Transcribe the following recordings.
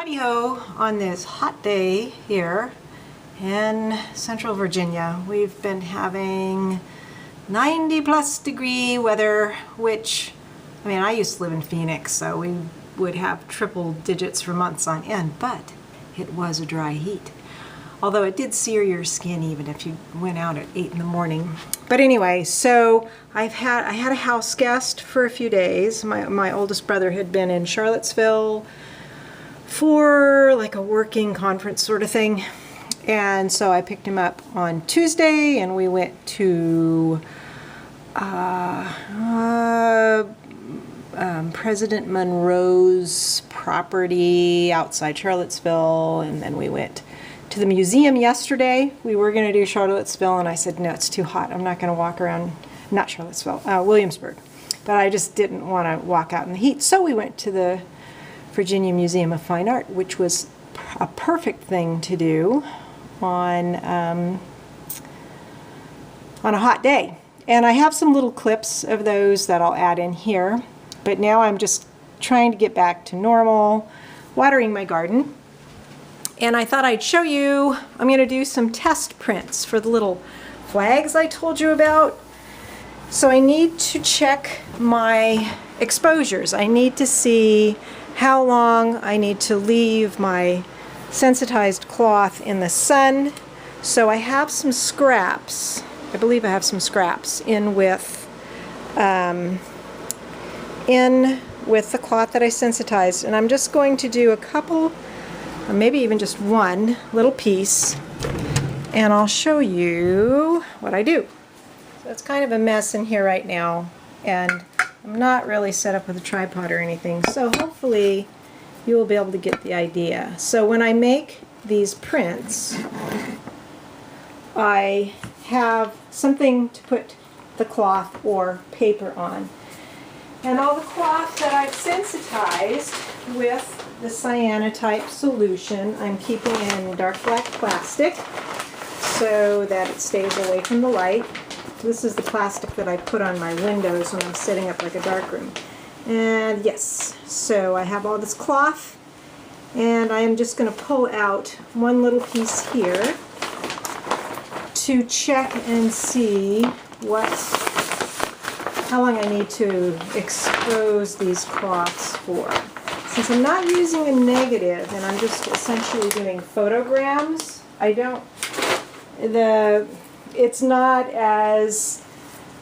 Howdy-ho on this hot day here in Central Virginia. We've been having 90+ degree weather, which, I mean, I used to live in Phoenix, so we would have triple digits for months on end, but it was a dry heat. Although it did sear your skin even if you went out at 8 in the morning. But anyway, so I had a house guest for a few days. My oldest brother had been in Charlottesville for like a working conference sort of thing. And so I picked him up on Tuesday and we went to President Monroe's property outside Charlottesville, and then we went to the museum yesterday. We were going to do Charlottesville, and I said, no, it's too hot. I'm not going to walk around, not Charlottesville, Williamsburg. But I just didn't want to walk out in the heat. So we went to the Virginia Museum of Fine Art, which was a perfect thing to do on a hot day. And I have some little clips of those that I'll add in here. But now I'm just trying to get back to normal, watering my garden. And I thought I'd show you, I'm going to do some test prints for the little flags I told you about. So I need to check my exposures. I need to see how long I need to leave my sensitized cloth in the sun. So I have some scraps. I believe I have some scraps in with the cloth that I sensitized. And I'm just going to do a couple, or maybe even just one little piece, and I'll show you what I do. So it's kind of a mess in here right now, and I'm not really set up with a tripod or anything, so hopefully you will be able to get the idea. So when I make these prints, I have something to put the cloth or paper on. And all the cloth that I've sensitized with the cyanotype solution, I'm keeping in dark black plastic so that it stays away from the light. This is the plastic that I put on my windows when I'm setting up like a darkroom. And yes, so I have all this cloth, and I am just going to pull out one little piece here to check and see how long I need to expose these cloths for. Since I'm not using a negative and I'm just essentially doing photograms, it's not as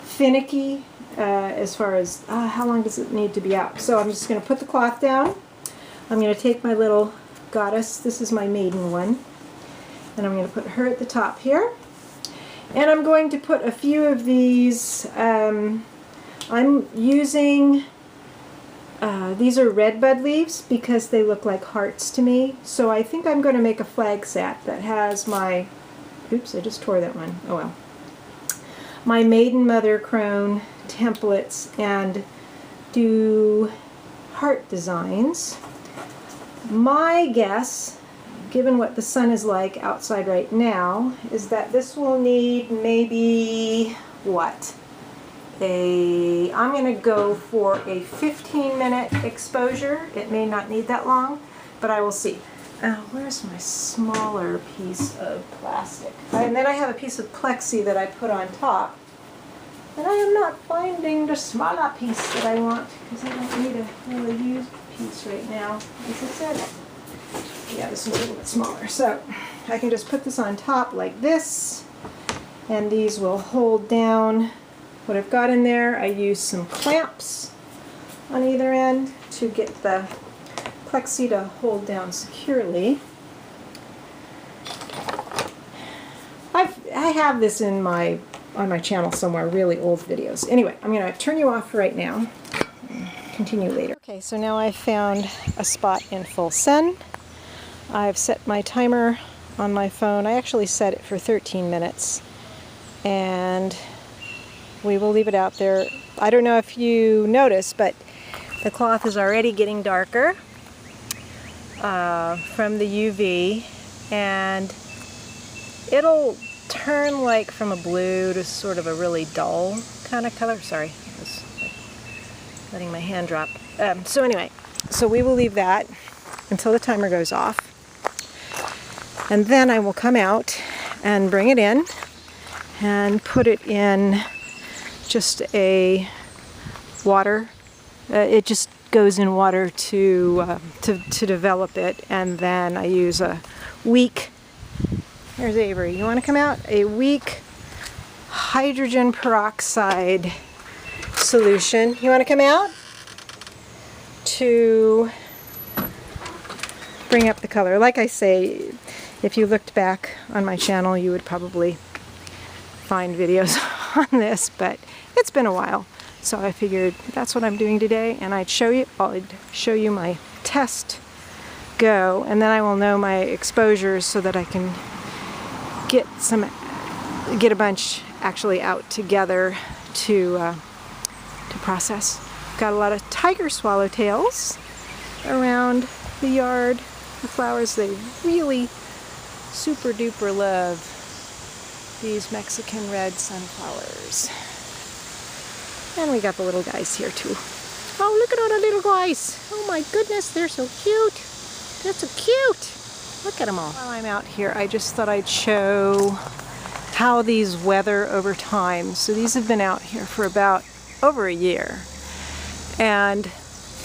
finicky as far as how long does it need to be out. So I'm just going to put the cloth down. I'm going to take my little goddess, this is my maiden one, and I'm going to put her at the top here. And I'm going to put a few of these, I'm using, these are redbud leaves because they look like hearts to me. So I think I'm going to make a flag set that has my, oops, I just tore that one, oh well, my maiden mother crone templates and do heart designs. My guess, given what the sun is like outside right now, is that this will need maybe, what? I'm going to go for a 15-minute exposure. It may not need that long, but I will see. Where's my smaller piece of plastic? And then I have a piece of plexi that I put on top. And I am not finding the smaller piece that I want because I don't need a really used piece right now, as I said. Yeah, this one's a little bit smaller. So I can just put this on top like this, and these will hold down what I've got in there. I use some clamps on either end to get the plexi to hold down securely. I have this on my channel somewhere, really old videos. Anyway, I'm going to turn you off right now. Continue later. Okay, so now I've found a spot in full sun. I've set my timer on my phone. I actually set it for 13 minutes. And we will leave it out there. I don't know if you noticed, but the cloth is already getting darker from the UV, and it'll turn like from a blue to sort of a really dull kind of color. Sorry, I was letting my hand drop. So anyway, so we will leave that. until the timer goes off. And then I will come out and bring it in and put it in just a water. It just goes in water to develop it, and then I use a weak, there's Avery, you want to come out? A weak hydrogen peroxide solution. You want to come out? To bring up the color. Like I say, if you looked back on my channel, you would probably find videos on this, but it's been a while. So I figured that's what I'm doing today, and I'd show you my test go, and then I will know my exposures so that I can get a bunch actually out together to process. Got a lot of tiger swallowtails around the yard. The flowers, they really super duper love these Mexican red sunflowers. And we got the little guys here too. Oh, look at all the little guys. Oh my goodness, they're so cute. They're so cute. Look at them all. While I'm out here, I just thought I'd show how these weather over time. So these have been out here for about over a year. And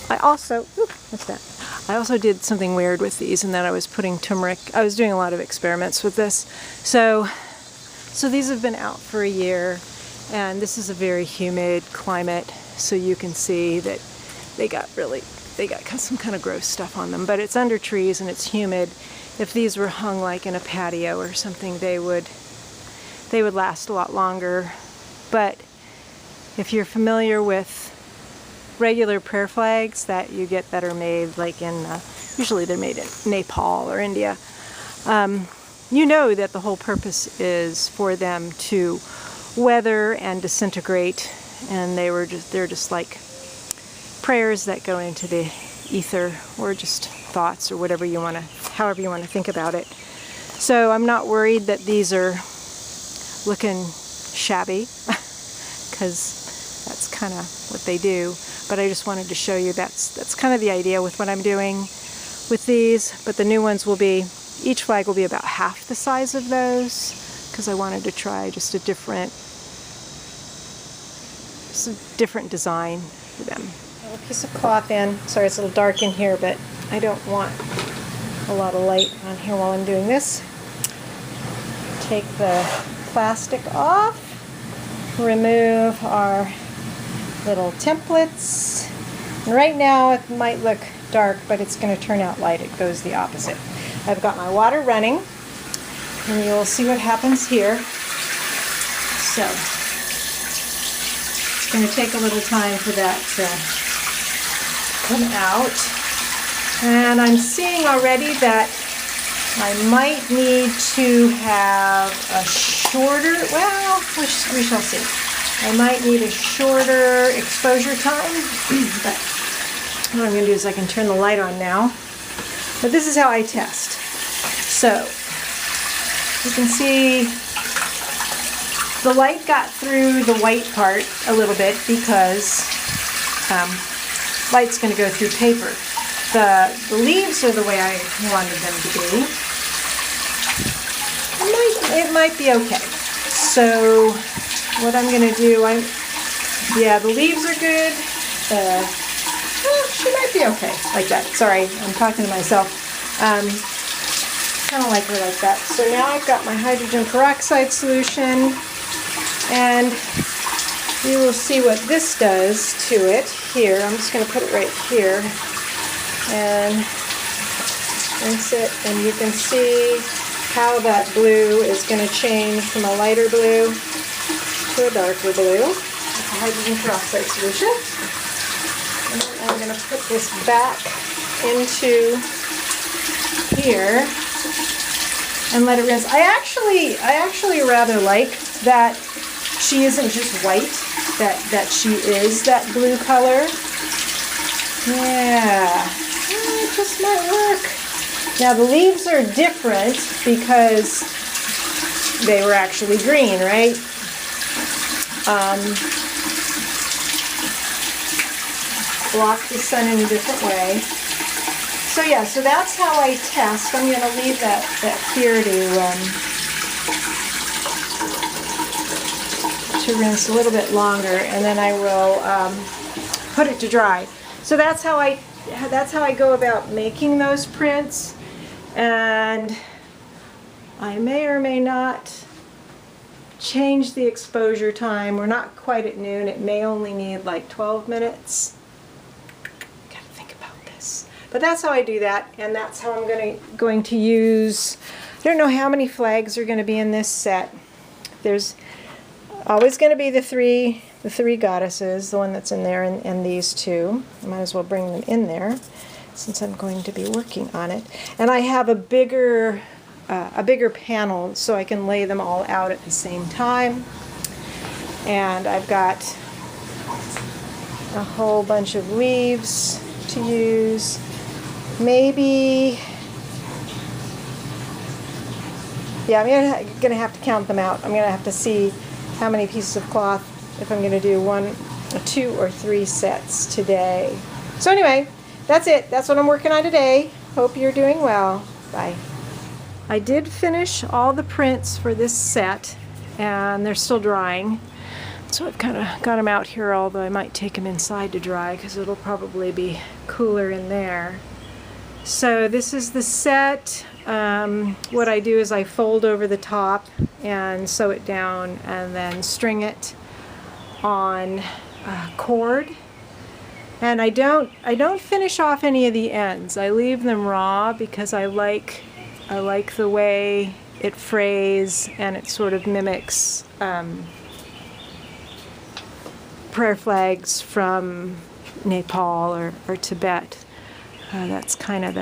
I also, what's that? I also did something weird with these, and then I was putting turmeric. I was doing a lot of experiments with this. So these have been out for a year. And this is a very humid climate, so you can see that they got some kind of gross stuff on them. But it's under trees and it's humid. If these were hung like in a patio or something, they would last a lot longer. But if you're familiar with regular prayer flags that you get that are made like in, usually they're made in Nepal or India, you know that the whole purpose is for them to weather and disintegrate, and they're just like prayers that go into the ether, or just thoughts, or however you want to think about it. So I'm not worried that these are looking shabby, because that's kind of what they do. But I just wanted to show you that's kind of the idea with what I'm doing with these. But the new ones will be, each flag will be about half the size of those, because I wanted to try just a different design for them. A piece of cloth in. Sorry, it's a little dark in here, but I don't want a lot of light on here while I'm doing this. Take the plastic off, remove our little templates. And right now it might look dark, but it's going to turn out light. It goes the opposite. I've got my water running, and you'll see what happens here. So it's going to take a little time for that to come out. And I'm seeing already that I might need to have a shorter, well, we shall see. I might need a shorter exposure time, but what I'm going to do is I can turn the light on now. But this is how I test. So you can see the light got through the white part a little bit because light's going to go through paper. The leaves are the way I wanted them to be. It might be okay. So what I'm going to do, the leaves are good. She might be okay like that. Sorry, I'm talking to myself. Kind of like her like that. So now I've got my hydrogen peroxide solution, and you will see what this does to it here. I'm just going to put it right here and rinse it, and you can see how that blue is going to change from a lighter blue to a darker blue with the hydrogen peroxide solution. And then I'm going to put this back into here and let it rinse. I actually rather like that she isn't just white, that she is that blue color. Yeah, it just might work. Now the leaves are different because they were actually green, right? Block the sun in a different way. So So yeah, so that's how I test. I'm going to leave that here to rinse a little bit longer, and then I will put it to dry. So that's how I go about making those prints, and I may or may not change the exposure time. We're not quite at noon. It may only need like 12 minutes. Gotta think about this. But that's how I do that, and that's how I'm going to use. I don't know how many flags are going to be in this set. There's always going to be the three goddesses, the one that's in there, and these two. I might as well bring them in there since I'm going to be working on it. And I have a bigger panel so I can lay them all out at the same time. And I've got a whole bunch of leaves to use. Maybe, yeah, I'm gonna have to count them out. I'm gonna have to see how many pieces of cloth, if I'm gonna do 1, 2, or 3 sets today. So anyway, that's it. That's what I'm working on today. Hope you're doing well. Bye. I did finish all the prints for this set, and they're still drying. So I've kind of got them out here, although I might take them inside to dry because it'll probably be cooler in there. So this is the set. What I do is I fold over the top and sew it down and then string it on cord. And I don't finish off any of the ends. I leave them raw because I like the way it frays, and it sort of mimics prayer flags from Nepal or Tibet. That's kind of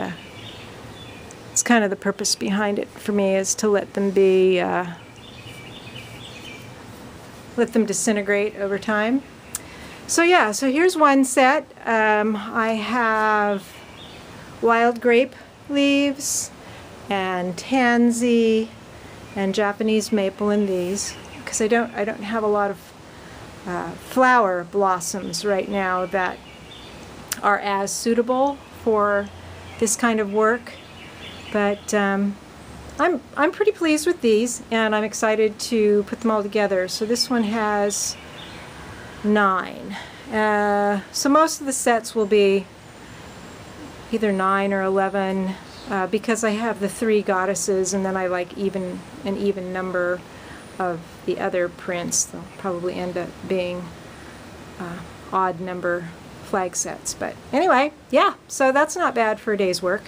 the purpose behind it for me, is to let them disintegrate over time. So yeah, so here's one set. I have wild grape leaves and tansy and Japanese maple in these, because I don't have a lot of flower blossoms right now that are as suitable for this kind of work. But I'm pretty pleased with these, and I'm excited to put them all together. So this one has 9. So most of the sets will be either 9 or 11, because I have the 3 goddesses, and then I like an even number of the other prints. They'll probably end up being odd number flag sets. But anyway, yeah, so that's not bad for a day's work.